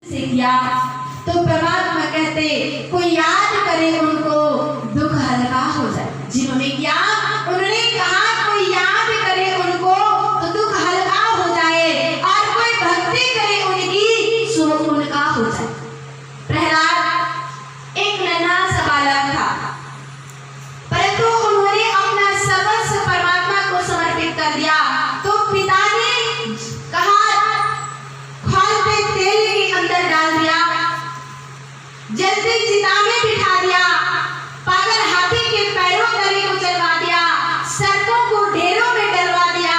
से किया तो परमात्मा कहते कोई याद करे उनको दुख हल्का हो जाए। जिन्होंने किया उन्होंने कहा कोई याद करे उनको तो दुख हल्का हो जाए और कोई भक्ति करे उनकी सुख उनका हो जाए। प्रहलाद एक नन्हा सा बालक था, परंतु उन्होंने अपना सर्वस्व परमात्मा को समर्पित कर दिया। तो पिता ने कहा खौल पे तेल के अंदर डाल दिया, जलती चिता में बिठा दिया, पागल हाथी के पैरों तले को चलवा दिया, सर्पों को ढेरों में डलवा दिया,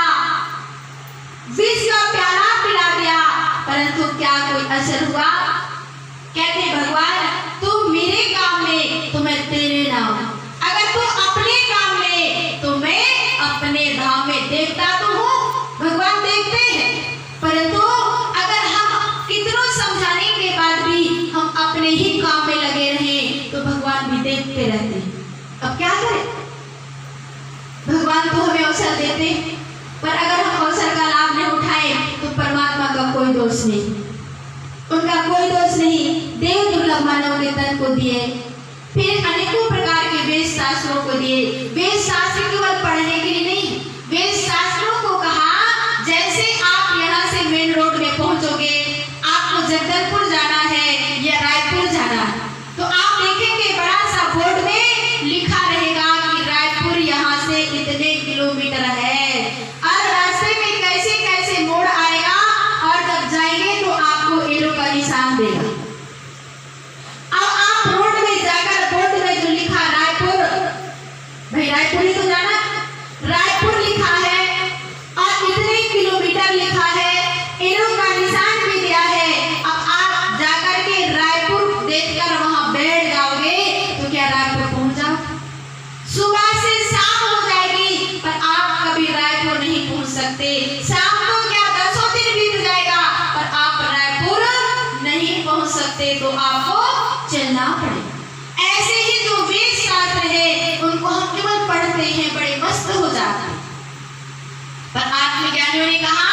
विष का प्याला पिला दिया, परंतु क्या कोई असर हुआ? कहते भगवान तू मेरे काम में तो मैं तेरे नाम, अगर तू अपने काम में तो मैं अपने धाम में। देखता तो हूँ भगवान देखते हैं, परंतु अगर हम कितनों समझाने के बाद भी हम अपने ही काम में लगे रहें तो भगवान भी देखते रहते हैं। अब क्या करें? भगवान तो हमें अवसर देते, पर अगर हम अवसर का लाभ नहीं उठाए तो परमात्मा का कोई दोष नहीं, उनका कोई दोष नहीं। देव दुर्लभ मानव के तन को दिए, फिर अनेकों प्रकार के वेद शास्त्रों को दिए। वेद शास्त्र केवल पढ़ने के लिए नहीं, वेद शास्त्रों को कहा जैसे आप यहाँ से मेन रोड में पहुंचोगे, आपको जगदलपुर जाना है या रायपुर जाना है, तो आप देखेंगे बड़ा सा बोर्ड में लिखा रहेगा कि रायपुर यहाँ से इतने किलोमीटर है, और रास्ते में कैसे कैसे मोड़ आएगा, और जब जाएंगे तो आपको एरो का निशान देगा। अब आप रोड में जाकर बोर्ड में जो लिखा रायपुर, भाई रायपुर ही तो जाना, रायपुर लिखा है और इतने किलोमीटर लिखा है, एरो का निशान भी दिया है। अब आप जाकर के रायपुर देखकर वहां बैठ जाओगे तो क्या रायपुर पहुंच जाओगे? सुबह से शाम हो जाएगी पर आप कभी रायपुर नहीं पहुंच सकते। शाम को क्या 10 दिन बीत जाएगा पर आप रायपुर नहीं पहुंच सकते, तो आपको चलना पड़ेगा। ऐसे ही जो वेद शास्त्र है उनको हम केवल पढ़ते हैं, बड़े मस्त हो जाते हैं, पर आत्मज्ञानियों ने कहा